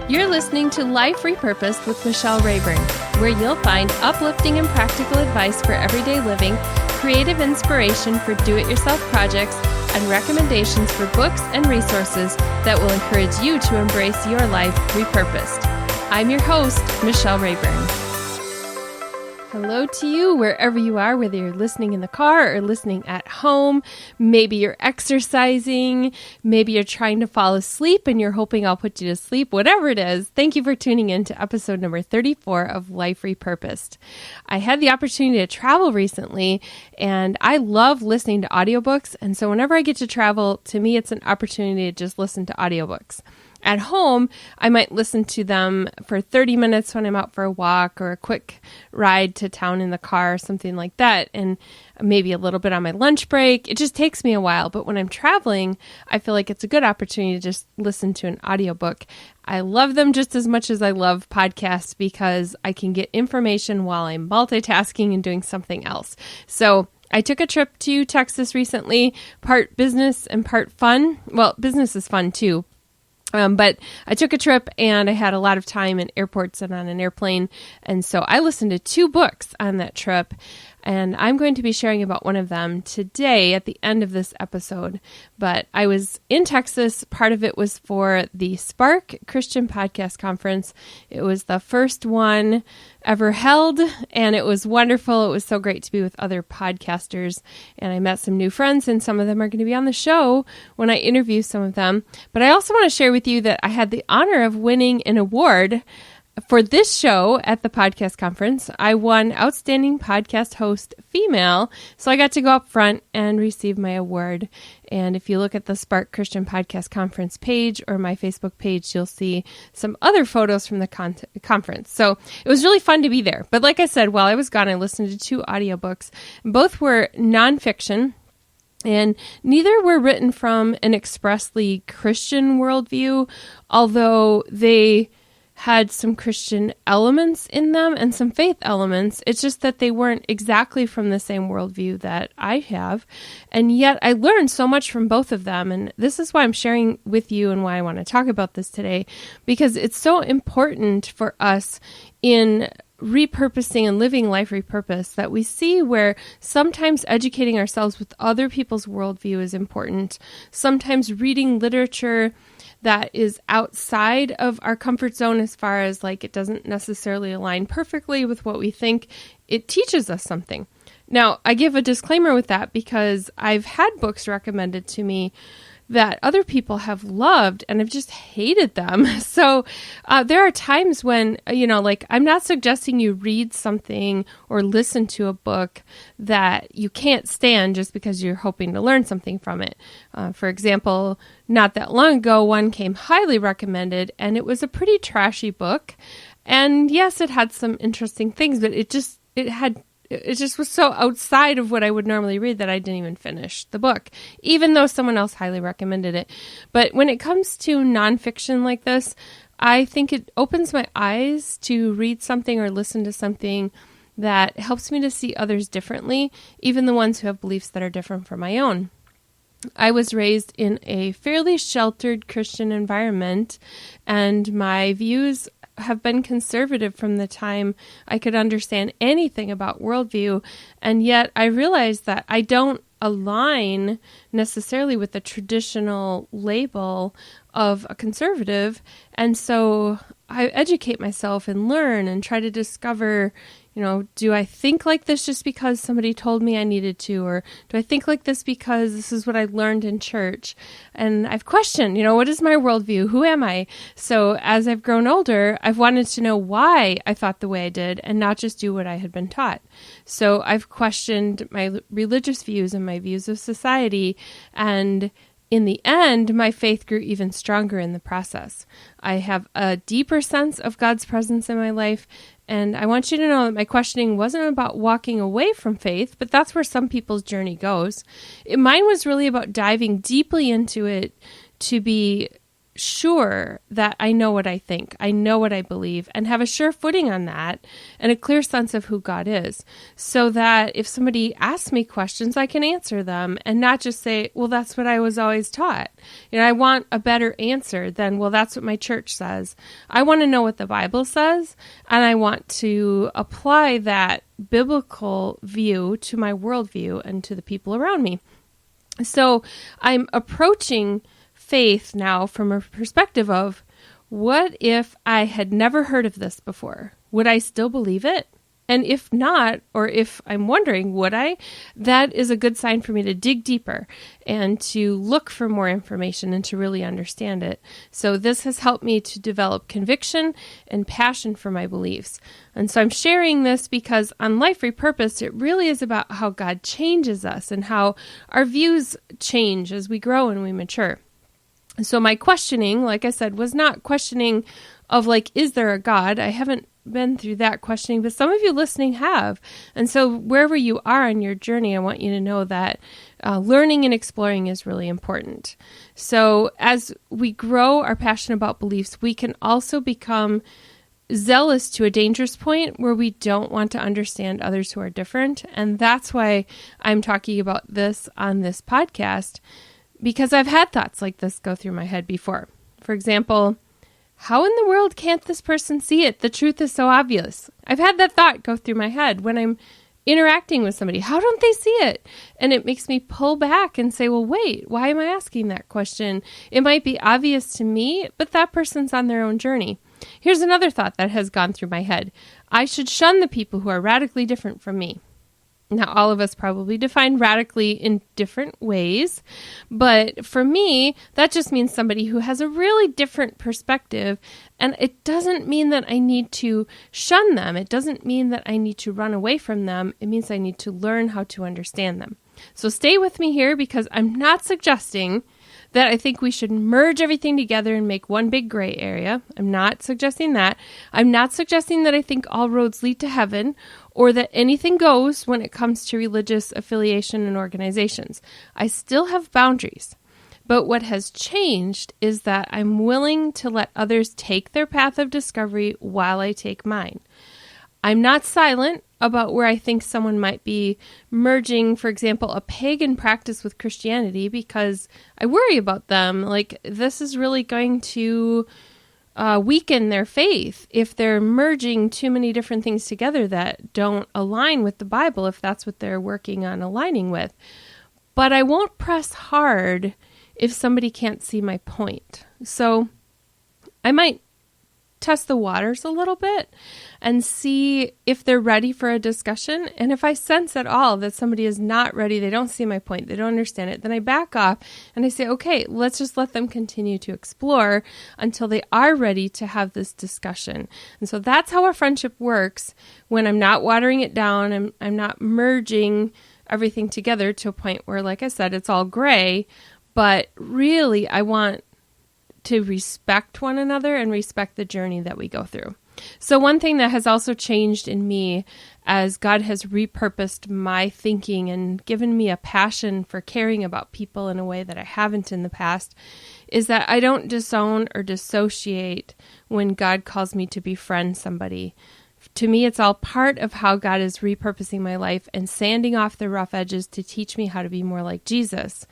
You're listening to Life Repurposed with Michelle Rayburn, where you'll find uplifting and practical advice for everyday living, creative inspiration for do-it-yourself projects, and recommendations for books and resources that will encourage you to embrace your life repurposed. I'm your host, Michelle Rayburn. Hello to you, wherever you are, whether you're listening in the car or listening at home. Maybe you're exercising. Maybe you're trying to fall asleep and you're hoping I'll put you to sleep. Whatever it is, thank you for tuning in to episode number 34 of Life Repurposed. I had the opportunity to travel recently, and I love listening to audiobooks. And so whenever I get to travel, to me, it's an opportunity to just listen to audiobooks. At home, I might listen to them for 30 minutes when I'm out for a walk or a quick ride to town in the car or something like that, and maybe a little bit on my lunch break. It just takes me a while, but when I'm traveling, I feel like it's a good opportunity to just listen to an audiobook. I love them just as much as I love podcasts because I can get information while I'm multitasking and doing something else. So I took a trip to Texas recently, part business and part fun. Well, business is fun too. But I took a trip and I had a lot of time in airports and on an airplane. And so I listened to 2 books on that trip. And I'm going to be sharing about one of them today at the end of this episode. But I was in Texas. Part of it was for the Spark Christian Podcast Conference. It was the first one ever held, and it was wonderful. It was so great to be with other podcasters, and I met some new friends, and some of them are going to be on the show when I interview some of them. But I also want to share with you that I had the honor of winning an award for this show at the podcast conference. I won Outstanding Podcast Host Female, so I got to go up front and receive my award. And if you look at the Spark Christian Podcast Conference page or my Facebook page, you'll see some other photos from the conference. So it was really fun to be there. But like I said, while I was gone, I listened to 2 audiobooks. Both were nonfiction, and neither were written from an expressly Christian worldview, although they had some Christian elements in them and some faith elements. It's just that they weren't exactly from the same worldview that I have. And yet I learned so much from both of them. And this is why I'm sharing with you and why I want to talk about this today, because it's so important for us in repurposing and living life repurposed that we see where sometimes educating ourselves with other people's worldview is important. Sometimes reading literature that is outside of our comfort zone as far as like it doesn't necessarily align perfectly with what we think, it teaches us something. Now, I give a disclaimer with that because I've had books recommended to me that other people have loved and I've just hated them. So there are times when, I'm not suggesting you read something or listen to a book that you can't stand just because you're hoping to learn something from it. For example, not that long ago, one came highly recommended and it was a pretty trashy book. And yes, it had some interesting things, but it just was so outside of what I would normally read that I didn't even finish the book, even though someone else highly recommended it. But when it comes to nonfiction like this, I think it opens my eyes to read something or listen to something that helps me to see others differently, even the ones who have beliefs that are different from my own. I was raised in a fairly sheltered Christian environment, and my views have been conservative from the time I could understand anything about worldview, and yet I realized that I don't align necessarily with the traditional label of a conservative, and so I educate myself and learn and try to discover, do I think like this just because somebody told me I needed to, or do I think like this because this is what I learned in church? And I've questioned, what is my worldview? Who am I? So as I've grown older, I've wanted to know why I thought the way I did and not just do what I had been taught. So I've questioned my religious views and my views of society, and in the end, my faith grew even stronger in the process. I have a deeper sense of God's presence in my life, and I want you to know that my questioning wasn't about walking away from faith, but that's where some people's journey goes. Mine was really about diving deeply into it to be sure that I know what I think, I know what I believe, and have a sure footing on that and a clear sense of who God is, so that if somebody asks me questions, I can answer them and not just say, well, that's what I was always taught. I want a better answer than, well, that's what my church says. I want to know what the Bible says, and I want to apply that biblical view to my worldview and to the people around me. So I'm approaching faith now from a perspective of, what if I had never heard of this before? Would I still believe it? And if not, or if I'm wondering, would I? That is a good sign for me to dig deeper and to look for more information and to really understand it. So this has helped me to develop conviction and passion for my beliefs. And so I'm sharing this because on Life Repurposed, it really is about how God changes us and how our views change as we grow and we mature. So my questioning, like I said, was not questioning of like, is there a God? I haven't been through that questioning, but some of you listening have. And so wherever you are on your journey, I want you to know that learning and exploring is really important. So as we grow our passion about beliefs, we can also become zealous to a dangerous point where we don't want to understand others who are different. And that's why I'm talking about this on this podcast, because I've had thoughts like this go through my head before. For example, how in the world can't this person see it? The truth is so obvious. I've had that thought go through my head when I'm interacting with somebody. How don't they see it? And it makes me pull back and say, well, wait, why am I asking that question? It might be obvious to me, but that person's on their own journey. Here's another thought that has gone through my head. I should shun the people who are radically different from me. Now, all of us probably define radically in different ways, but for me, that just means somebody who has a really different perspective, and it doesn't mean that I need to shun them. It doesn't mean that I need to run away from them. It means I need to learn how to understand them. So stay with me here, because I'm not suggesting that I think we should merge everything together and make one big gray area. I'm not suggesting that. I'm not suggesting that I think all roads lead to heaven or that anything goes when it comes to religious affiliation and organizations. I still have boundaries. But what has changed is that I'm willing to let others take their path of discovery while I take mine. I'm not silent about where I think someone might be merging, for example, a pagan practice with Christianity, because I worry about them. Like, this is really going to weaken their faith if they're merging too many different things together that don't align with the Bible, if that's what they're working on aligning with. But I won't press hard if somebody can't see my point. So I might test the waters a little bit and see if they're ready for a discussion. And if I sense at all that somebody is not ready, they don't see my point, they don't understand it, then I back off and I say, okay, let's just let them continue to explore until they are ready to have this discussion. And so that's how a friendship works when I'm not watering it down, I'm not merging everything together to a point where, like I said, it's all gray, but really I want to respect one another and respect the journey that we go through. So one thing that has also changed in me as God has repurposed my thinking and given me a passion for caring about people in a way that I haven't in the past is that I don't disown or dissociate when God calls me to befriend somebody. To me, it's all part of how God is repurposing my life and sanding off the rough edges to teach me how to be more like Jesus.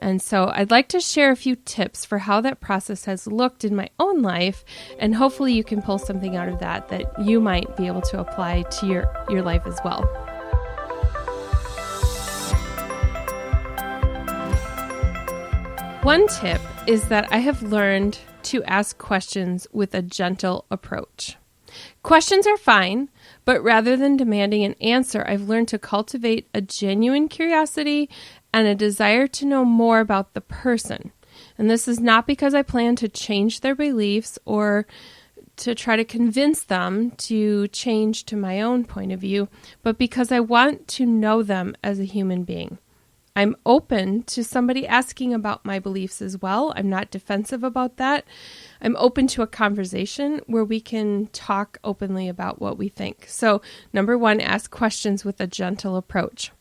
And so I'd like to share a few tips for how that process has looked in my own life, and hopefully you can pull something out of that that you might be able to apply to your life as well. One tip is that I have learned to ask questions with a gentle approach. Questions are fine, but rather than demanding an answer, I've learned to cultivate a genuine curiosity and a desire to know more about the person. And this is not because I plan to change their beliefs or to try to convince them to change to my own point of view, but because I want to know them as a human being. I'm open to somebody asking about my beliefs as well. I'm not defensive about that. I'm open to a conversation where we can talk openly about what we think. So, number one, ask questions with a gentle approach.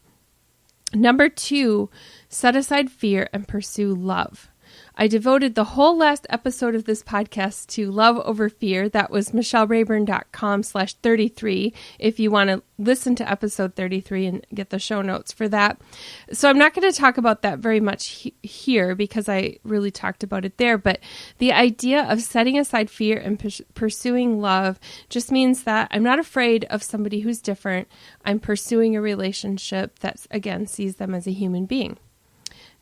Number two, set aside fear and pursue love. I devoted the whole last episode of this podcast to love over fear. That was michellerayburn.com/33 if you want to listen to episode 33 and get the show notes for that. So I'm not going to talk about that very much here because I really talked about it there. But the idea of setting aside fear and pursuing love just means that I'm not afraid of somebody who's different. I'm pursuing a relationship that, again, sees them as a human being.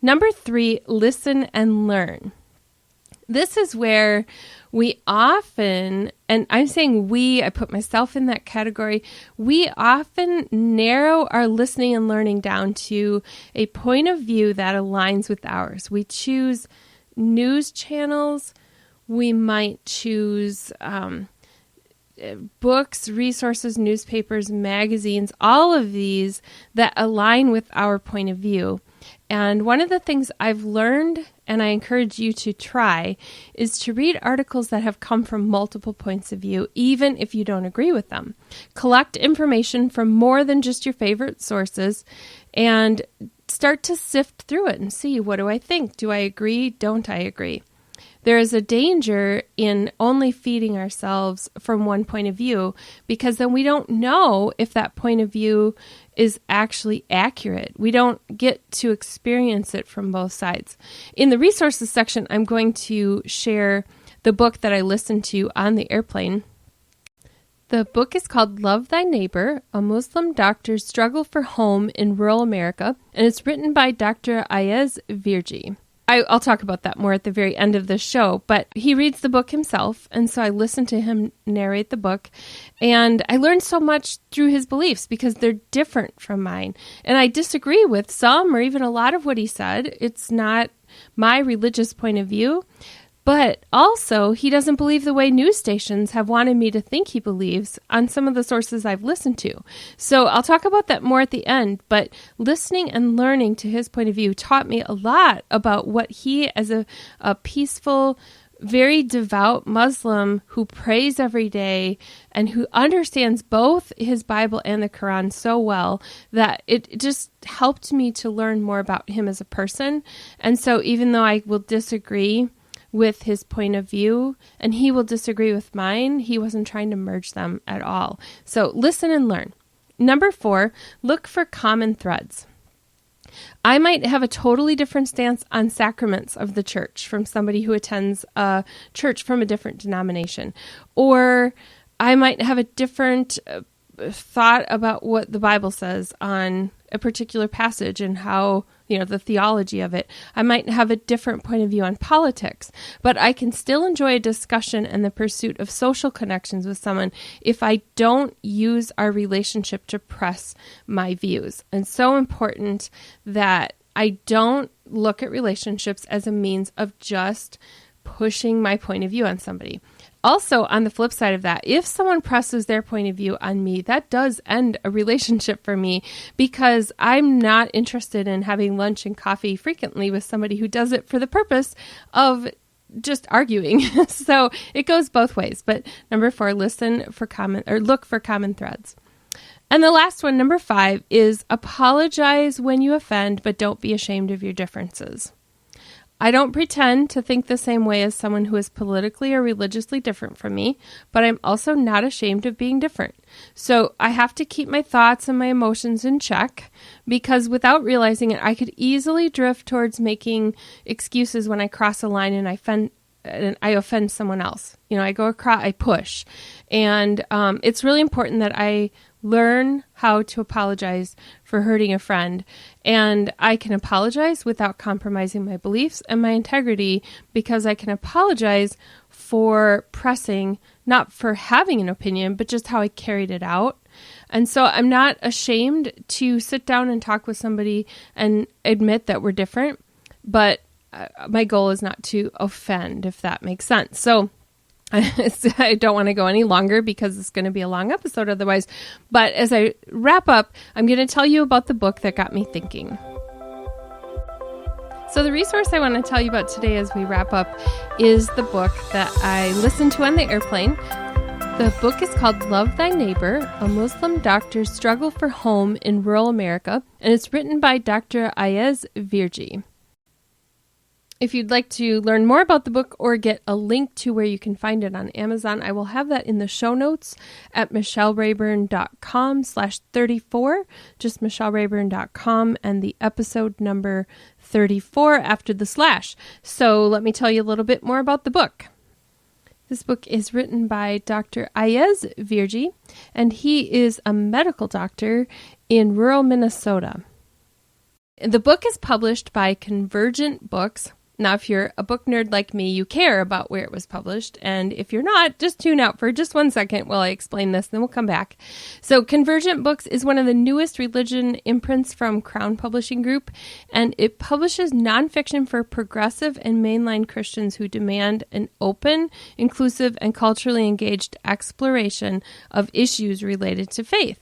Number 3, listen and learn. This is where we often, and I'm saying we, I put myself in that category, we often narrow our listening and learning down to a point of view that aligns with ours. We choose news channels, we might choose books, resources, newspapers, magazines, all of these that align with our point of view. And one of the things I've learned, and I encourage you to try, is to read articles that have come from multiple points of view, even if you don't agree with them. Collect information from more than just your favorite sources and start to sift through it and see, what do I think? Do I agree? Don't I agree? There is a danger in only feeding ourselves from one point of view, because then we don't know if that point of view is actually accurate. We don't get to experience it from both sides. In the resources section, I'm going to share the book that I listened to on the airplane. The book is called Love Thy Neighbor, A Muslim Doctor's Struggle for Home in Rural America, and it's written by Dr. Ayaz Virji. I'll talk about that more at the very end of the show, but he reads the book himself, and so I listened to him narrate the book, and I learned so much through his beliefs because they're different from mine, and I disagree with some or even a lot of what he said. It's not my religious point of view, but also he doesn't believe the way news stations have wanted me to think he believes on some of the sources I've listened to. So I'll talk about that more at the end, but listening and learning to his point of view taught me a lot about what he, as a peaceful, very devout Muslim who prays every day and who understands both his Bible and the Quran so well, that it just helped me to learn more about him as a person. And so even though I will disagree with his point of view and he will disagree with mine, he wasn't trying to merge them at all. So listen and learn. Number 4, look for common threads. I might have a totally different stance on sacraments of the church from somebody who attends a church from a different denomination. Or I might have a different thought about what the Bible says on a particular passage and how, the theology of it. I might have a different point of view on politics, but I can still enjoy a discussion and the pursuit of social connections with someone if I don't use our relationship to press my views. And so important that I don't look at relationships as a means of just pushing my point of view on somebody. Also, on the flip side of that, if someone presses their point of view on me, that does end a relationship for me, because I'm not interested in having lunch and coffee frequently with somebody who does it for the purpose of just arguing. So it goes both ways. But number 4, look for common threads. And the last one, number 5, is apologize when you offend, but don't be ashamed of your differences. I don't pretend to think the same way as someone who is politically or religiously different from me, but I'm also not ashamed of being different. So I have to keep my thoughts and my emotions in check, because without realizing it, I could easily drift towards making excuses when I cross a line and I offend someone else. I go across, I push. And it's really important that I learn how to apologize for hurting a friend. And I can apologize without compromising my beliefs and my integrity, because I can apologize for pressing, not for having an opinion, but just how I carried it out. And so I'm not ashamed to sit down and talk with somebody and admit that we're different, but my goal is not to offend, if that makes sense. So I don't want to go any longer because it's going to be a long episode otherwise. But as I wrap up, I'm going to tell you about the book that got me thinking. So the resource I want to tell you about today as we wrap up is the book that I listened to on the airplane. The book is called Love Thy Neighbor, A Muslim Doctor's Struggle for Home in Rural America, and it's written by Dr. Ayaz Virji. If you'd like to learn more about the book or get a link to where you can find it on Amazon, I will have that in the show notes at michellerayburn.com/34, just michellerayburn.com, and the episode number 34 after the slash. So let me tell you a little bit more about the book. This book is written by Dr. Ayez Virgi, and he is a medical doctor in rural Minnesota. The book is published by Convergent Books. Now, if you're a book nerd like me, you care about where it was published. And if you're not, just tune out for just 1 second while I explain this, then we'll come back. So Convergent Books is one of the newest religion imprints from Crown Publishing Group, and it publishes nonfiction for progressive and mainline Christians who demand an open, inclusive, and culturally engaged exploration of issues related to faith.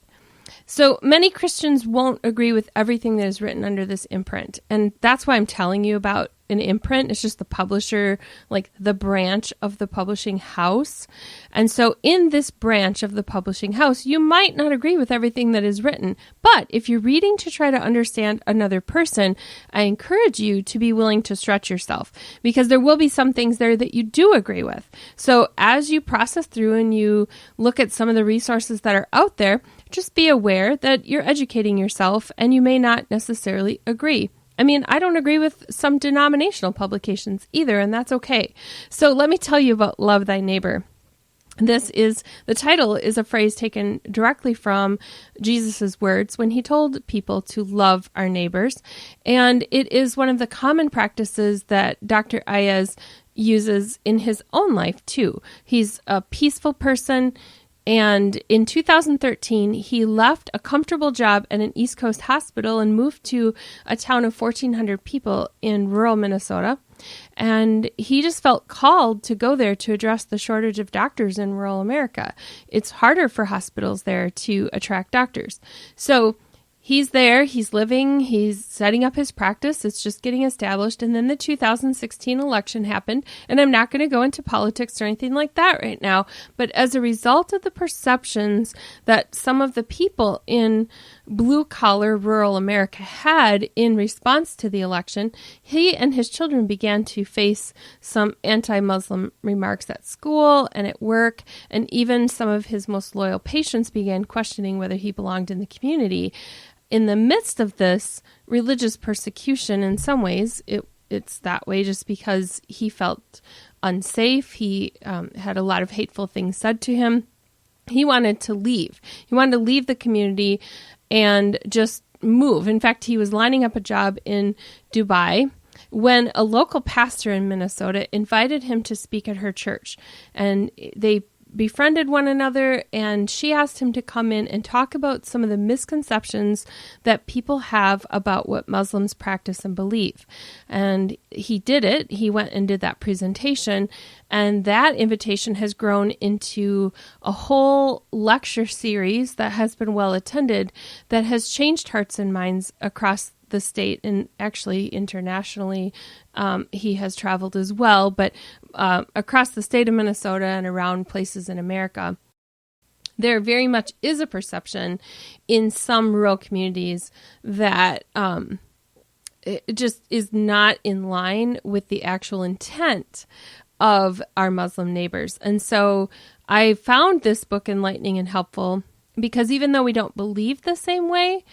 So many Christians won't agree with everything that is written under this imprint. And that's why I'm telling you about an imprint. It's just the publisher, like the branch of the publishing house. And so in this branch of the publishing house, you might not agree with everything that is written. But if you're reading to try to understand another person, I encourage you to be willing to stretch yourself, because there will be some things there that you do agree with. So as you process through and you look at some of the resources that are out there, just be aware that you're educating yourself and you may not necessarily agree. I mean, I don't agree with some denominational publications either, and that's okay. So let me tell you about Love Thy Neighbor. The title is a phrase taken directly from Jesus' words when he told people to love our neighbors. And it is one of the common practices that Dr. Ayez uses in his own life too. He's a peaceful person. And in 2013, he left a comfortable job at an East Coast hospital and moved to a town of 1,400 people in rural Minnesota. And he just felt called to go there to address the shortage of doctors in rural America. It's harder for hospitals there to attract doctors. So he's there, he's living, he's setting up his practice, it's just getting established, and then the 2016 election happened, and I'm not going to go into politics or anything like that right now, but as a result of the perceptions that some of the people in blue-collar rural America had in response to the election, he and his children began to face some anti-Muslim remarks at school and at work, and even some of his most loyal patients began questioning whether he belonged in the community. In the midst of this religious persecution, in some ways, it's that way just because he felt unsafe. He had a lot of hateful things said to him. He wanted to leave. He wanted to leave the community and just move. In fact, he was lining up a job in Dubai when a local pastor in Minnesota invited him to speak at her church. And they befriended one another, and she asked him to come in and talk about some of the misconceptions that people have about what Muslims practice and believe. And he did it. He went and did that presentation, and that invitation has grown into a whole lecture series that has been well attended, that has changed hearts and minds across the state and actually internationally. He has traveled as well, but across the state of Minnesota and around places in America, there very much is a perception in some rural communities that it just is not in line with the actual intent of our Muslim neighbors. And so I found this book enlightening and helpful because even though we don't believe the same way,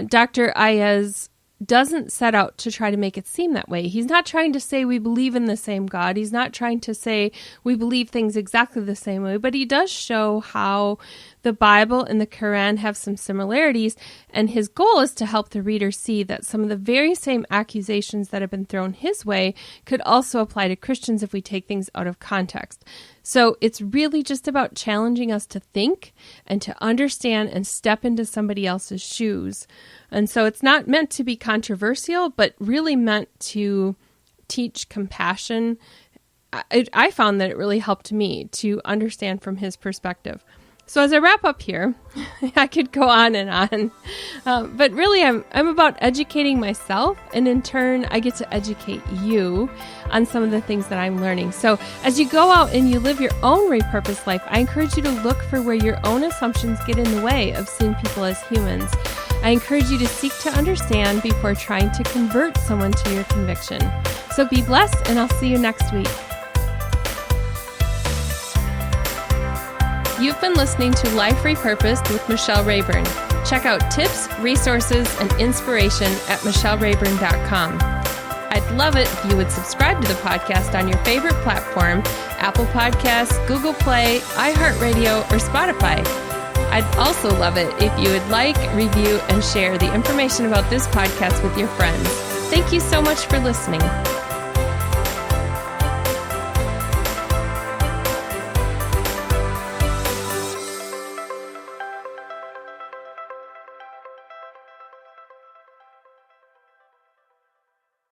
Dr. Ayez doesn't set out to try to make it seem that way. He's not trying to say we believe in the same God. He's not trying to say we believe things exactly the same way, but he does show how the Bible and the Quran have some similarities, and his goal is to help the reader see that some of the very same accusations that have been thrown his way could also apply to Christians if we take things out of context. So it's really just about challenging us to think and to understand and step into somebody else's shoes. And so it's not meant to be controversial, but really meant to teach compassion. I found that it really helped me to understand from his perspective. So as I wrap up here, I could go on and on, but really I'm about educating myself, and in turn I get to educate you on some of the things that I'm learning. So as you go out and you live your own repurposed life, I encourage you to look for where your own assumptions get in the way of seeing people as humans. I encourage you to seek to understand before trying to convert someone to your conviction. So be blessed, and I'll see you next week. You've been listening to Life Repurposed with Michelle Rayburn. Check out tips, resources, and inspiration at michellerayburn.com. I'd love it if you would subscribe to the podcast on your favorite platform, Apple Podcasts, Google Play, iHeartRadio, or Spotify. I'd also love it if you would like, review, and share the information about this podcast with your friends. Thank you so much for listening.